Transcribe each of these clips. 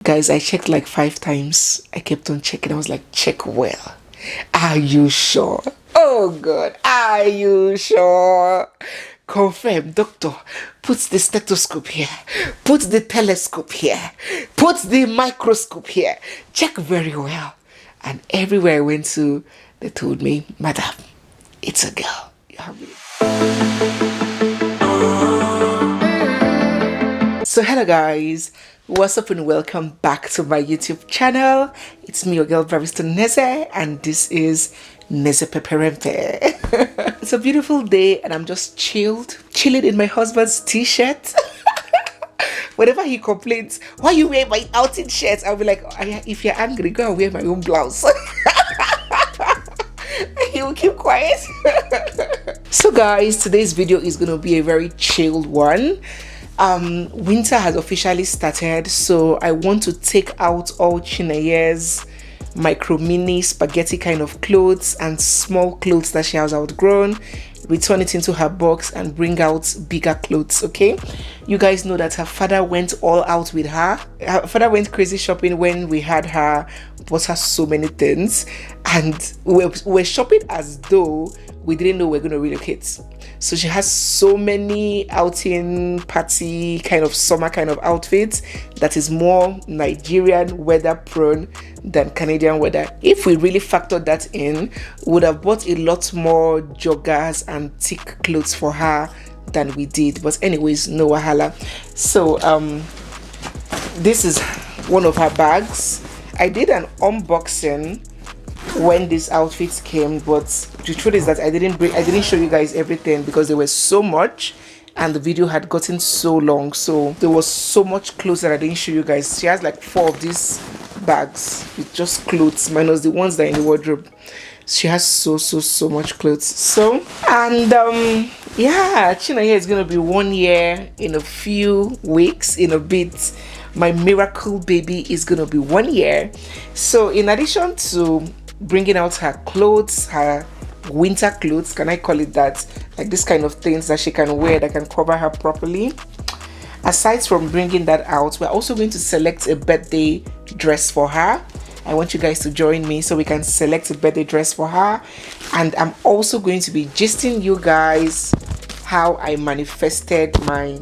Guys, I checked like 5 times. I kept on checking. I was like, check well. Are you sure? Oh God, are you sure? Confirm, doctor. Put the stethoscope here. Put the telescope here. Put the microscope here. Check very well. And everywhere I went to, they told me, madam, it's a girl. You have it. So hello guys, what's up and welcome back to my YouTube channel. It's me, your girl Barrister Neze, and this is Neze Peperempe. It's a beautiful day and I'm just chilling in my husband's t-shirt. Whenever he complains, why you wear my outing shirt, I'll be like, if you're angry, go and wear my own blouse. He will keep quiet. So guys, today's video is going to be a very chilled one. Winter has officially started, so I want to take out all Chinaye's micro mini spaghetti kind of clothes and small clothes that she has outgrown, return it into her box and bring out bigger clothes. Okay, you guys know that her father went all out with her. Her father went crazy shopping when we had her, bought her so many things, and we're shopping as though we didn't know we're going to relocate. So she has so many outing, party, kind of summer kind of outfits that is more Nigerian weather prone than Canadian weather. If we really factored that in, we would have bought a lot more joggers and thick clothes for her than we did. But anyways, no wahala. So this is one of her bags. I did an unboxing when these outfits came, but the truth is that I didn't show you guys everything because there was so much and the video had gotten so long, so there was so much clothes that I didn't show you guys. She has like 4 of these bags with just clothes minus the ones that are in the wardrobe. She has so much clothes. So, and yeah, Chinaye is gonna be 1 year in a few weeks, in a bit. My miracle baby is gonna be 1 year. So in addition to bringing out her clothes, her winter clothes, can I call it that, like this kind of things that she can wear that can cover her properly, aside from bringing that out, we're also going to select a birthday dress for her. I want you guys to join me so we can select a birthday dress for her, and I'm also going to be gisting you guys how I manifested my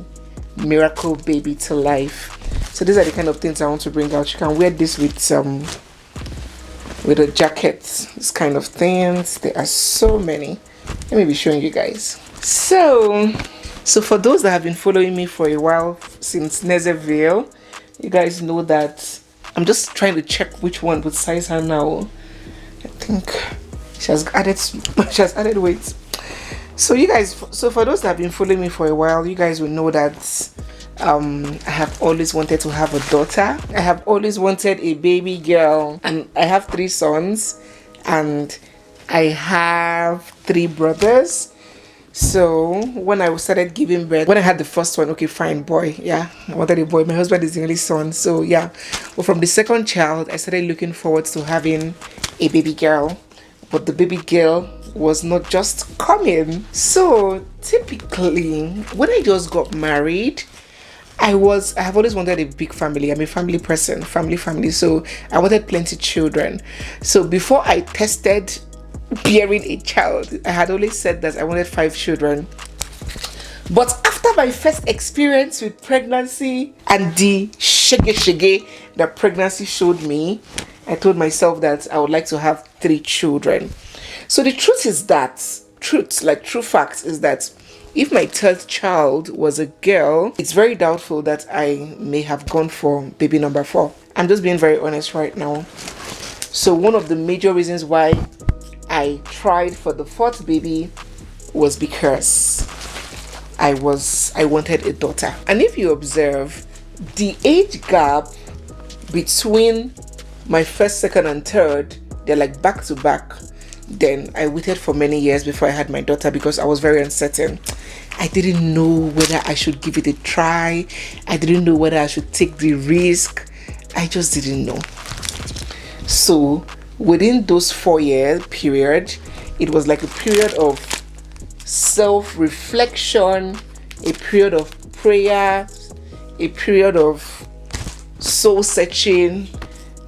miracle baby to life. So these are the kind of things I want to bring out. You can wear this with a jacket, this kind of things. There are so many. Let me be showing you guys. So for those that have been following me for a while, since Nezeville, you guys know that I'm just trying to check which one would size her now. I think she has added weight. So for those that have been following me for a while, you guys will know that I have always wanted to have a daughter. I have always wanted a baby girl, and I have 3 sons and I have 3 brothers. So when I started giving birth, when I had the first one, okay, fine, boy, yeah, I wanted a boy. My husband is the only son, so yeah. But from the second child, I started looking forward to having a baby girl, but the baby girl was not just coming. So typically when I just got married, I have always wanted a big family. I'm a family person, family. So I wanted plenty of children. So before I tested bearing a child, I had always said that I wanted 5 children. But after my first experience with pregnancy and the shege that pregnancy showed me, I told myself that I would like to have 3 children. So the truth is that, true fact is that if my 3rd child was a girl, it's very doubtful that I may have gone for baby number 4. I'm just being very honest right now. So one of the major reasons why I tried for the 4th baby was because I wanted a daughter. And if you observe, the age gap between my 1st, 2nd, and 3rd, they're like back to back. Then I waited for many years before I had my daughter because I was very uncertain. I didn't know whether I should give it a try. I didn't know whether I should take the risk. I just didn't know. So within those 4-year period, it was like a period of self-reflection, a period of prayer, a period of soul searching,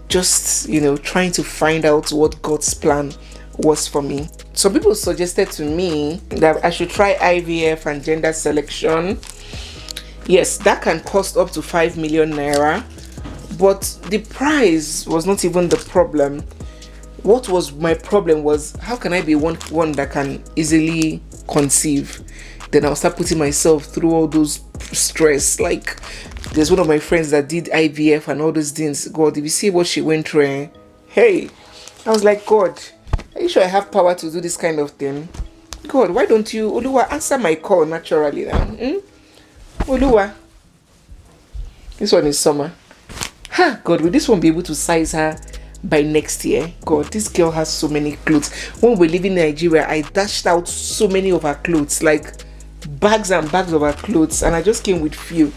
just, trying to find out what God's plan was for me. Some people suggested to me that I should try IVF and gender selection. Yes, that can cost up to 5 million naira, but the price was not even the problem. What was my problem was, how can I be one that can easily conceive? Then I'll start putting myself through all those stress. Like, there's one of my friends that did IVF and all those things. God, if you see what she went through, hey, I was like, God, are you sure I have power to do this kind of thing? God, why don't you, Oluwa, answer my call naturally now? Oluwa, this one is summer. God, will this one be able to size her by next year? God, this girl has so many clothes. When we live in Nigeria, I dashed out so many of her clothes, like bags and bags of her clothes, and I just came with few.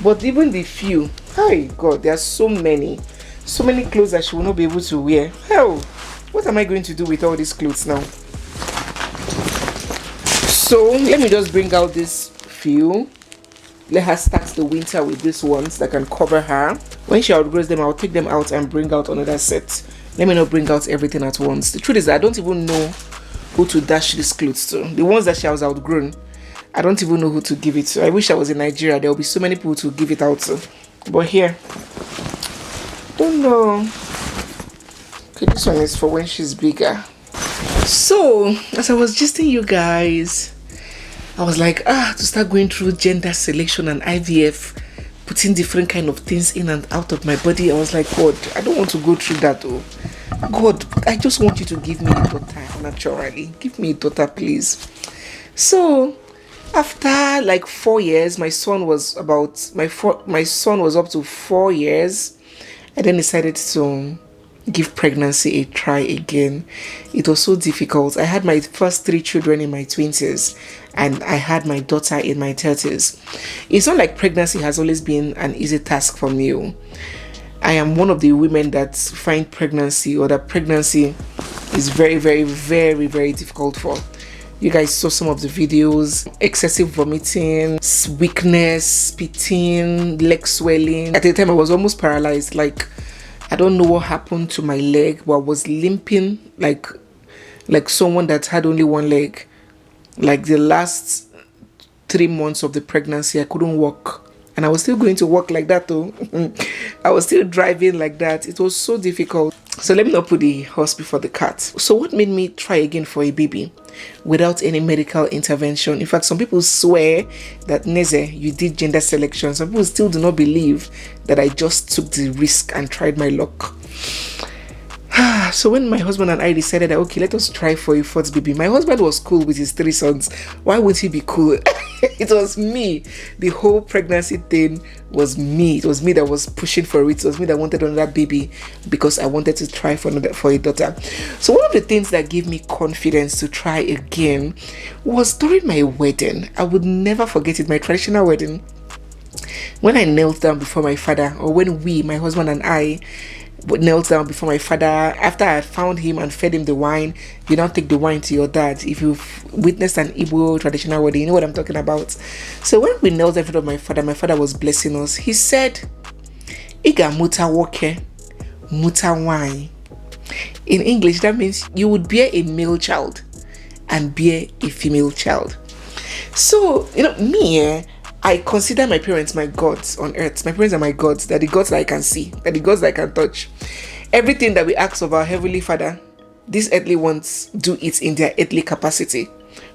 But even the few, hi God, there are so many clothes that she will not be able to wear. Hell, what am I going to do with all these clothes now? So let me just bring out this few. Let her start the winter with these ones that can cover her. When she outgrows them, I'll take them out and bring out another set. Let me not bring out everything at once. The truth is that I don't even know who to dash these clothes to. The ones that she has outgrown, I don't even know who to give it to. I wish I was in Nigeria. There will be so many people to give it out to. But here, don't know. Okay, this one is for when she's bigger. So, as I was gisting you guys, I was like, to start going through gender selection and IVF, putting different kind of things in and out of my body. I was like, God, I don't want to go through that though. God, I just want you to give me a daughter naturally. Give me a daughter, please. So, after like 4 years, my son was up to 4 years. I then decided to give pregnancy a try again. It was so difficult. I had my first 3 children in my 20s and I had my daughter in my 30s. It's not like pregnancy has always been an easy task for me. I am one of the women that find pregnancy, or that pregnancy is very, very, very, very difficult for. You guys saw some of the videos. Excessive vomiting, weakness, spitting, leg swelling. At the time I was almost paralyzed. Like, I don't know what happened to my leg, but I was limping like someone that had only one leg. Like the last 3 months of the pregnancy, I couldn't walk. And I was still going to work like that though. I was still driving like that. It was so difficult. So let me not put the horse before the cart. So what made me try again for a baby without any medical intervention? In fact, some people swear that Neze, you did gender selection. Some people still do not believe that I just took the risk and tried my luck. So when my husband and I decided that, okay, let us try for a 4th baby. My husband was cool with his 3 sons. Why would he be cool? It was me. The whole pregnancy thing was me. It was me that was pushing for it. It was me that wanted another baby because I wanted to try for a daughter. So one of the things that gave me confidence to try again was during my wedding. I would never forget it, my traditional wedding. When I knelt down before my father, or when my husband and I, knelt down before my father, after I had found him and fed him the wine. You now take the wine to your dad. If you've witnessed an Igbo traditional wedding, you know what I'm talking about. So when we knelt in front of my father was blessing us. He said, Iga muta woke, muta wine. In English, that means you would bear a male child and bear a female child. So, me, I consider my parents my gods on earth. My parents are my gods. They're the gods that I can see. They're the gods that I can touch. Everything that we ask of our Heavenly Father, these earthly ones do it in their earthly capacity.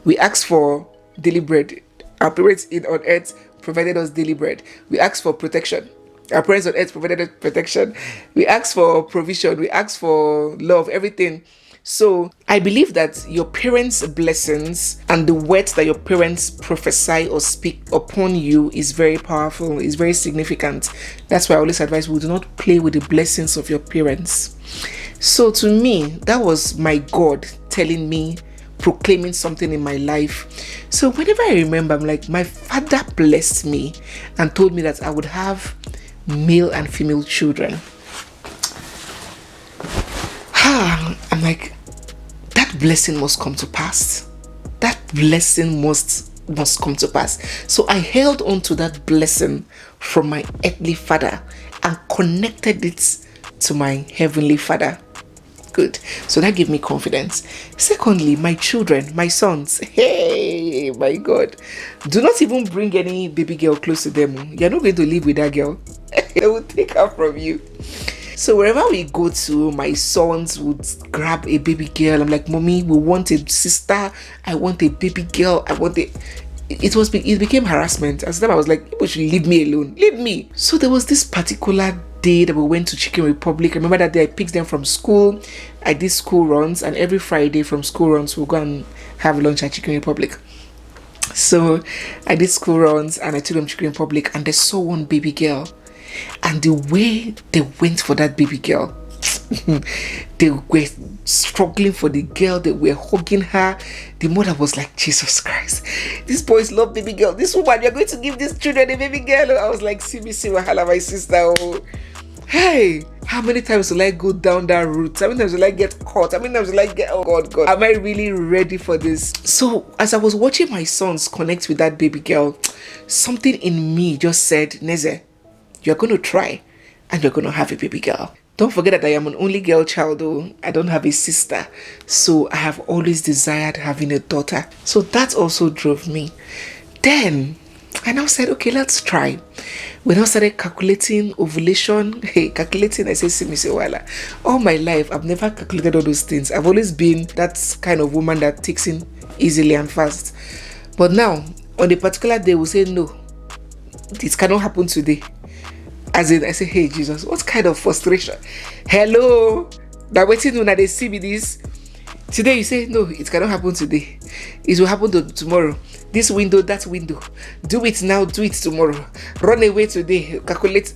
We ask for daily bread. Our parents on earth provided us daily bread. We ask for protection. Our parents on earth provided us protection. We ask for provision. We ask for love, everything. So I believe that your parents' blessings and the words that your parents prophesy or speak upon you is very powerful, is very significant. That's why I always advise we do not play with the blessings of your parents. So to me, that was my God telling me, proclaiming something in my life. So whenever I remember, I'm like, my father blessed me and told me that I would have male and female children. I'm like, that blessing must come to pass. That blessing must come to pass. So I held on to that blessing from my earthly father and connected it to my Heavenly Father. Good. So that gave me confidence. Secondly, my children, my sons. Hey, my God. Do not even bring any baby girl close to them. You're not going to live with that girl. They will take her from you. So wherever we go to, my sons would grab a baby girl. I'm like, Mommy, we want a sister. I want a baby girl. I want a... It became harassment. At the time I was like, people should leave me alone. Leave me. So there was this particular day that we went to Chicken Republic. I remember that day I picked them from school. I did school runs, and every Friday from school runs we'll go and have lunch at Chicken Republic. So I did school runs and I took them to Chicken Republic, and they saw one baby girl. And the way they went for that baby girl, they were struggling for the girl, they were hugging her. The mother was like, Jesus Christ, these boys love baby girl. This woman, you're going to give these children a baby girl. I was like, see wahala, my sister. Oh, hey, how many times will I go down that route? How many times will I get caught? How many times will I get, oh God, am I really ready for this? So as I was watching my sons connect with that baby girl, something in me just said, Neze, you're going to try and you're going to have a baby girl. Don't forget that I am an only girl child, though. I don't have a sister. So I have always desired having a daughter. So that also drove me. Then I now said, okay, let's try. We now started calculating ovulation. Hey, calculating, I say, Simisewala. All my life, I've never calculated all those things. I've always been that kind of woman that takes in easily and fast. But now, on a particular day, we say, no, it cannot happen today. As in, I say, hey, Jesus, what kind of frustration? Hello? Now waiting when they see me this. Today you say, no, it cannot happen today. It will happen tomorrow. This window, that window. Do it now, do it tomorrow. Run away today, calculate.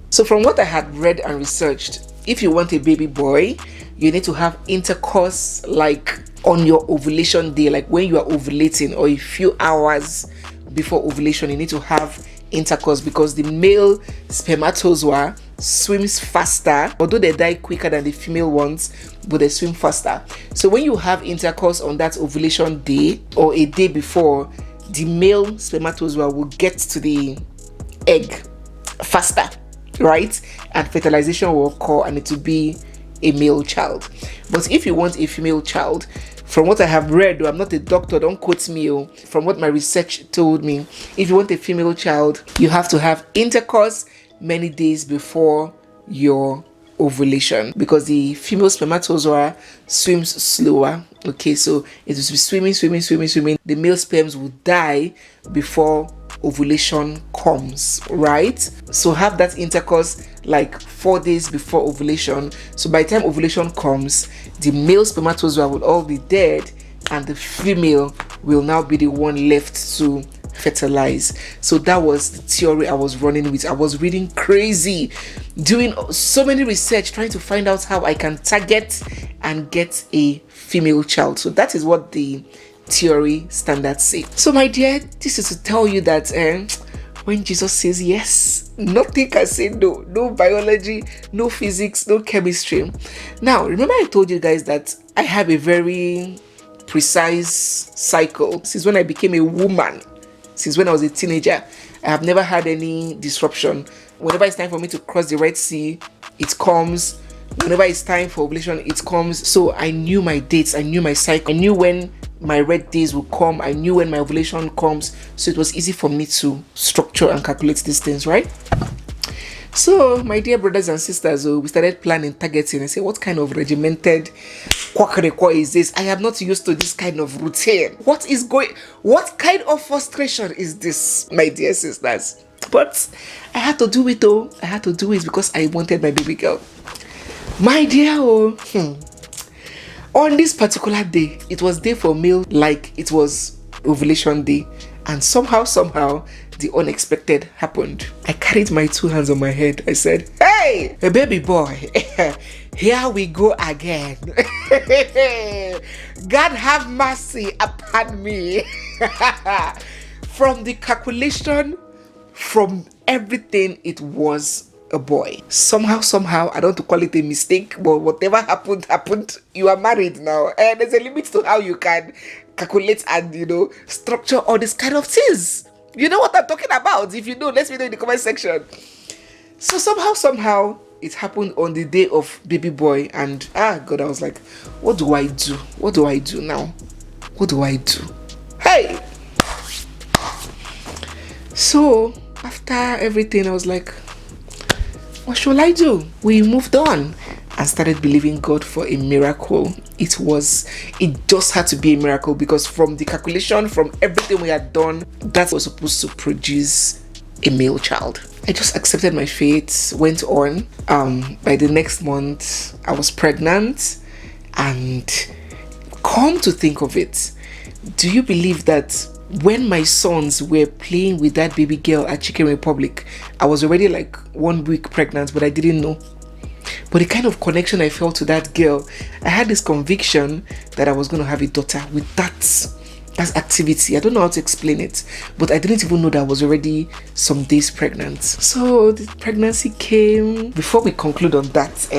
So from what I had read and researched, if you want a baby boy, you need to have intercourse like on your ovulation day, like when you are ovulating, or a few hours before ovulation, you need to have intercourse, because the male spermatozoa swims faster, although they die quicker than the female ones, but they swim faster. So when you have intercourse on that ovulation day or a day before, the male spermatozoa will get to the egg faster, right? And fertilization will occur and it will be a male child. But if you want a female child, from what I have read, though I'm not a doctor, don't quote me, from what my research told me, if you want a female child, you have to have intercourse many days before your ovulation, because the female spermatozoa swims slower. Okay, so it will be swimming. The male sperms will die before ovulation comes, right? So have that intercourse like 4 days before ovulation. So by the time ovulation comes, the male spermatozoa will all be dead and the female will now be the one left to fertilize. So that was the theory I was running with. I was reading crazy, doing so many research, trying to find out how I can target and get a female child. So that is what the theory standards say. So my dear, this is to tell you that when Jesus says yes, nothing can say no. No biology, no physics, no chemistry. Now remember I told you guys that I have a very precise cycle since when I became a woman. Since when I was a teenager, I have never had any disruption. Whenever it's time for me to cross the Red Sea, it comes. Whenever it's time for ovulation, it comes. So I knew my dates, I knew my cycle, I knew when my red days will come, I knew when my ovulation comes. So it was easy for me to structure and calculate these things, right? So my dear brothers and sisters, we started planning, targeting, and say, what kind of regimented quackery is this? I am not used to this kind of routine. What kind of frustration is this, my dear sisters? But I had to do it though. I had to do it because I wanted my baby girl. My dear, on this particular day, it was day for male like it was ovulation day. And somehow, the unexpected happened. I carried my 2 hands on my head. I said, hey, baby boy, here we go again. God have mercy upon me. From the calculation, from everything, it was a boy. Somehow, I don't want to call it a mistake, but whatever happened. You are married now. And there's a limit to how you can calculate and, structure all these kind of things. You know what I'm talking about? If you know, let me know in the comment section. So somehow it happened on the day of baby boy, and God, I was like, what do I do? What do I do now? What do I do? Hey! So after everything, I was like, what should I do? We moved on and started believing God for a miracle. It just had to be a miracle, because from the calculation, from everything we had done, that was supposed to produce a male child. I just accepted my fate, went on. By the next month, I was pregnant, and come to think of it, do you believe that when my sons were playing with that baby girl at Chicken Republic, I was already like 1 week pregnant, but I didn't know. But the kind of connection I felt to that girl, I had this conviction that I was going to have a daughter with that activity. I don't know how to explain it, but I didn't even know that I was already some days pregnant. So the pregnancy came. Before we conclude on that,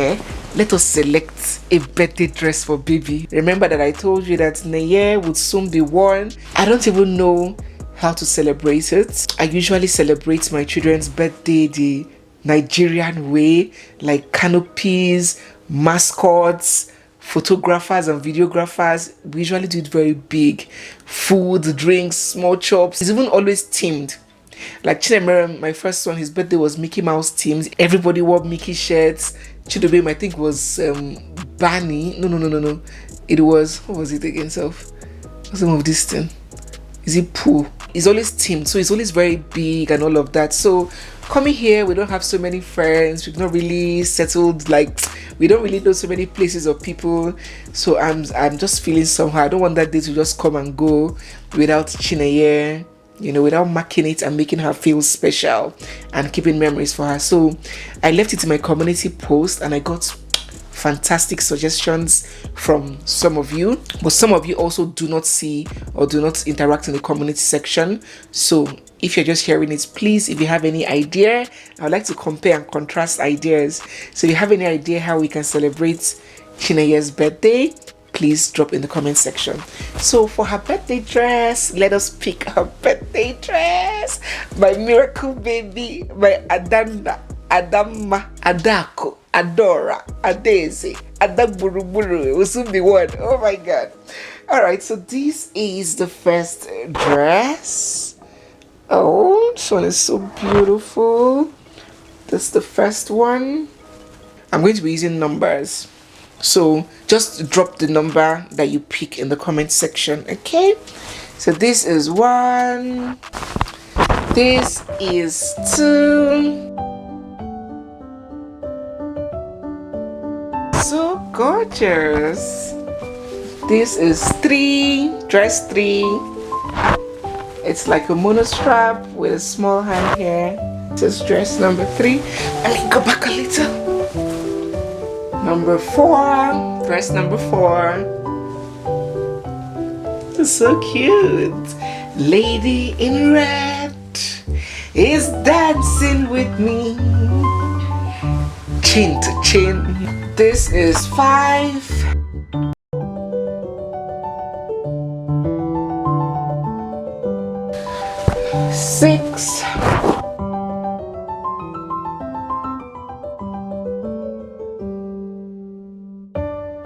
let us select a birthday dress for baby. Remember that I told you that Neye would soon be worn. I don't even know how to celebrate it. I usually celebrate my children's birthday the Nigerian way, like canopies, mascots, photographers and videographers. We usually do it very big. Food, drinks, small chops. It's even always themed. Like Chinemere, my first son, his birthday was Mickey Mouse themed. Everybody wore Mickey shirts. Chidobem, I think, was Barney. No. It was, what was it again, self? What's the name of this thing? Is it Pooh? It's always themed, so it's always very big and all of that. So coming here, we don't have so many friends. We've not really settled, like we don't really know so many places or people. So I'm just feeling somehow. I don't want that day to just come and go without Chineye, without marking it and making her feel special and keeping memories for her. So I left it in my community post, and I got fantastic suggestions from some of you, but some of you also do not see or do not interact in the community section. So if you're just hearing it, please, if you have any idea, I would like to compare and contrast ideas. So if you have any idea how we can celebrate Chineye's birthday, please drop in the comment section. So for her birthday dress, let us pick her birthday dress. My miracle baby, my Adama, Adako, Adora, Adeze, Adaburuburu. It will soon be one. Oh my God. All right, so this is the first dress. Oh, this one is so beautiful. This is the first one. I'm going to be using numbers. So just drop the number that you pick in the comment section, okay? So this is 1. This is 2. So gorgeous. This is 3, dress 3. It's like a mono strap with a small hand here. This is dress number 3. Let me go back a little. Number 4, dress number 4. It's so cute. Lady in red is dancing with me, chin to chin. This is 5. 6.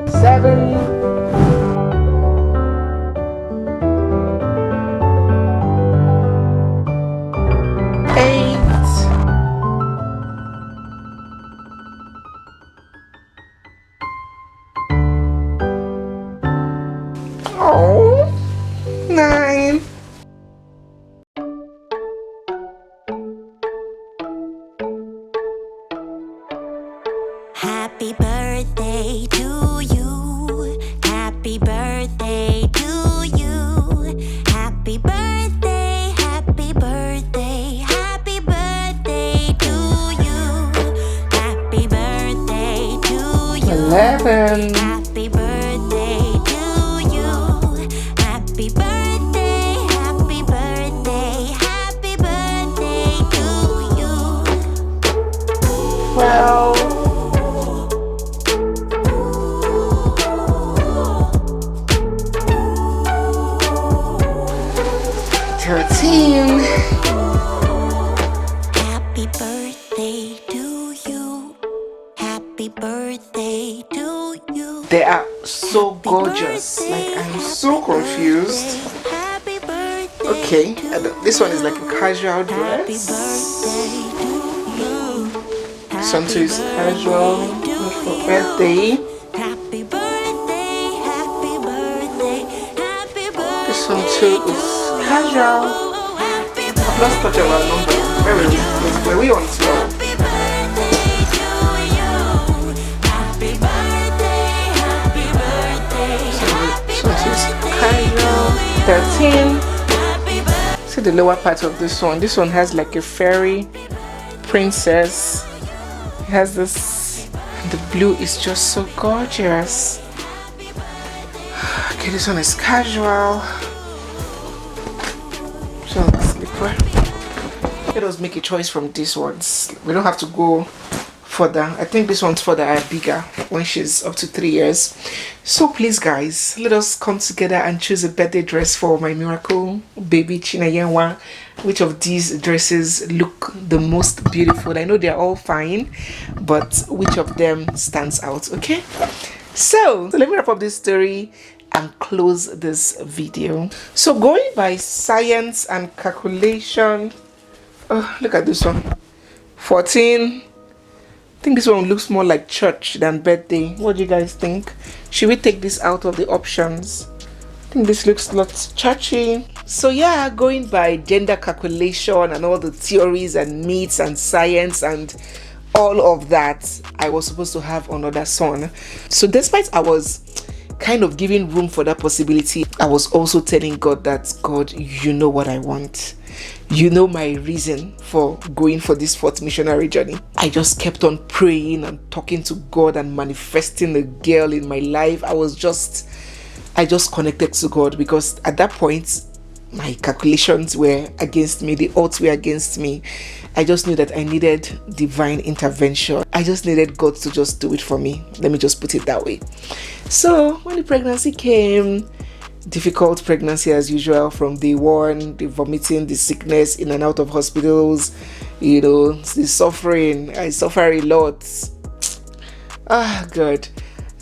7. 8. 9. Happy birthday to you. Happy birthday to you. Happy birthday, happy birthday, happy birthday to you. Happy birthday to you. 11. Happy birthday to you. Happy birthday, happy birthday, happy birthday to you. 12. 13. Happy birthday to happy birthday to you. They are so gorgeous. Like, I'm so confused. Happy birthday. Okay, this one is like a casual Happy dress. birthday to you. This one too is casual, not for birthday. Happy birthday, happy birthday, happy birthday. This one too is casual. Happy I've lost touch of our number. Where were we? Were we on 12? birthday to you. Happy birthday, happy birthday, happy This one too is casual. 13. See the lower part of this one. This one has like a fairy princess. It has this. The blue is just so gorgeous. Okay, this one is casual. This one is slipper. Let us make a choice from these ones. We don't have to go further. I think this one's further are bigger when she's up to 3 years. So please guys, let us come together and choose a birthday dress for my miracle baby Chinayenwa. Which of these dresses look the most beautiful? I know they're all fine, but which of them stands out? Okay, so let me wrap up this story and close this video. So going by science and calculation, oh, look at this one, 14. I think this one looks more like church than birthday. What do you guys think? Should we take this out of the options? I think this looks a lot churchy. So yeah, going by gender calculation and all the theories and myths and science and all of that, I was supposed to have another son. So despite I was kind of giving room for that possibility, I was also telling God that, God, you know what I want. You know my reason for going for this fourth missionary journey. I just kept on praying and talking to God and manifesting a girl in my life. I just connected to God, because at that point my calculations were against me, the odds were against me. I just knew that I needed divine intervention. I just needed God to just do it for me. Let me just put it that way. So when the pregnancy came, difficult pregnancy as usual from day one, the vomiting, the sickness, in and out of hospitals, you know, the suffering. I suffer a lot. Ah, God.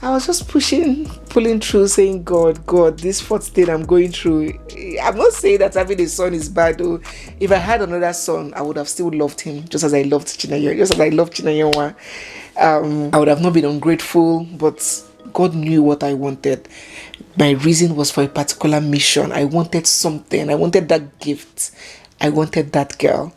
I was just pulling through, saying, God, this fourth thing I'm going through. I'm not saying that having a son is bad, though. If I had another son, I would have still loved him, just as I loved Chinayo, just as I loved Chinayewa. I would have not been ungrateful, but God knew what I wanted. My reason was for a particular mission. I wanted something. I wanted that gift. I wanted that girl.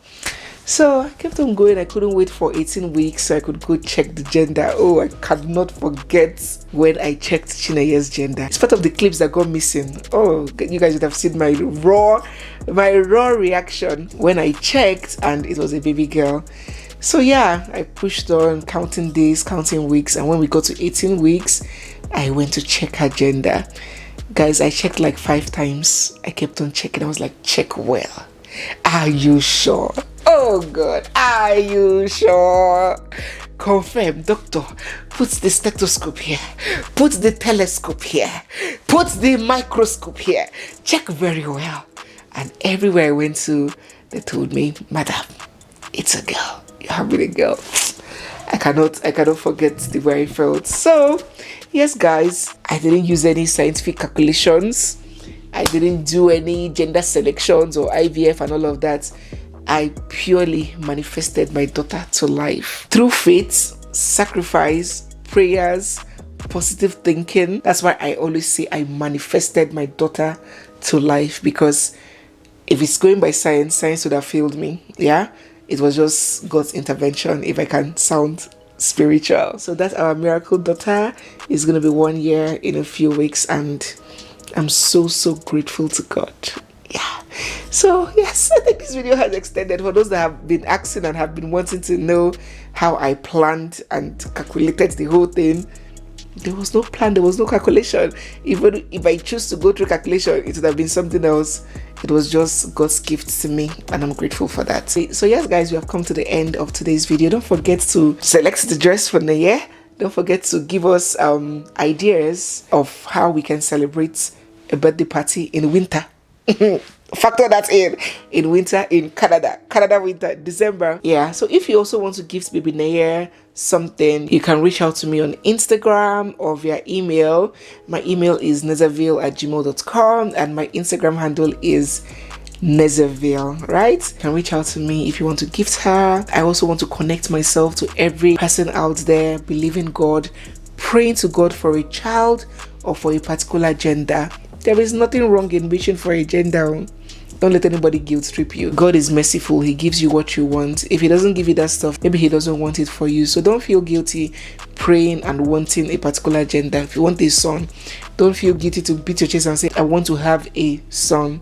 So I kept on going. I couldn't wait for 18 weeks so I could go check the gender. Oh, I cannot forget when I checked Chinaye's gender. It's part of the clips that got missing. Oh, you guys would have seen my raw reaction when I checked and it was a baby girl. So yeah, I pushed on, counting days, counting weeks, and when we got to 18 weeks, I went to check her gender. Guys, I checked like 5 times. I kept on checking. I was like, check well. Are you sure? Oh God, are you sure? Confirm, doctor. Put the stethoscope here. Put the telescope here. Put the microscope here. Check very well. And everywhere I went to, they told me, madam, it's a girl. You're having a girl. I cannot forget the way I felt. So, yes, guys, I didn't use any scientific calculations. I didn't do any gender selections or IVF and all of that. I purely manifested my daughter to life through faith, sacrifice, prayers, positive thinking. That's why I always say I manifested my daughter to life, because if it's going by science would have failed me. Yeah, it was just God's intervention, if I can sound spiritual. So that's our miracle daughter. Is going to be 1 year in a few weeks, and I'm so grateful to God. Yeah. So yes, I think this video has extended. For those that have been asking and have been wanting to know how I planned and calculated the whole thing, there was no plan, there was no calculation. Even if I choose to go through calculation, it would have been something else. It was just God's gift to me, and I'm grateful for that. So yes, guys, we have come to the end of today's video. Don't forget to select the dress for the year. Don't forget to give us ideas of how we can celebrate a birthday party in winter. Factor that in winter in Canada winter, December. Yeah, so if you also want to gift baby Nair something, you can reach out to me on Instagram or via email. My email is nezerville@gmail.com and my Instagram handle is Nezerville, right? You can reach out to me if you want to gift her. I also want to connect myself to every person out there believing God, praying to God for a child or for a particular gender. There is nothing wrong in wishing for a gender. Don't let anybody guilt trip you. God is merciful. He gives you what you want. If he doesn't give you that stuff, maybe he doesn't want it for you. So don't feel guilty praying and wanting a particular gender. If you want a son, don't feel guilty to beat your chest and say, I want to have a son.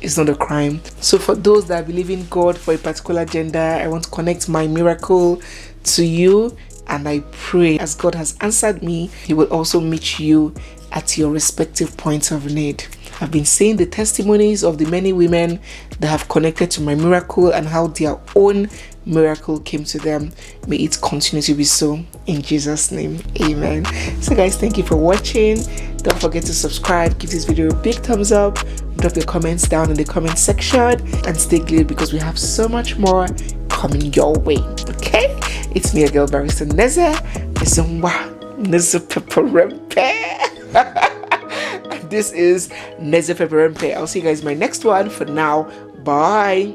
It's not a crime. So for those that believe in God for a particular gender, I want to connect my miracle to you. And I pray as God has answered me, he will also meet you at your respective points of need. I've been seeing the testimonies of the many women that have connected to my miracle and how their own miracle came to them. May it continue to be so in Jesus' name. Amen. So guys, thank you for watching. Don't forget to subscribe, give this video a big thumbs up, drop your comments down in the comment section, and stay glued because we have so much more coming your way. Okay? It's me, a girl barrister Neze. Neze Pepperempe. This is Neze Pepperempe. I'll see you guys in my next one. For now, bye.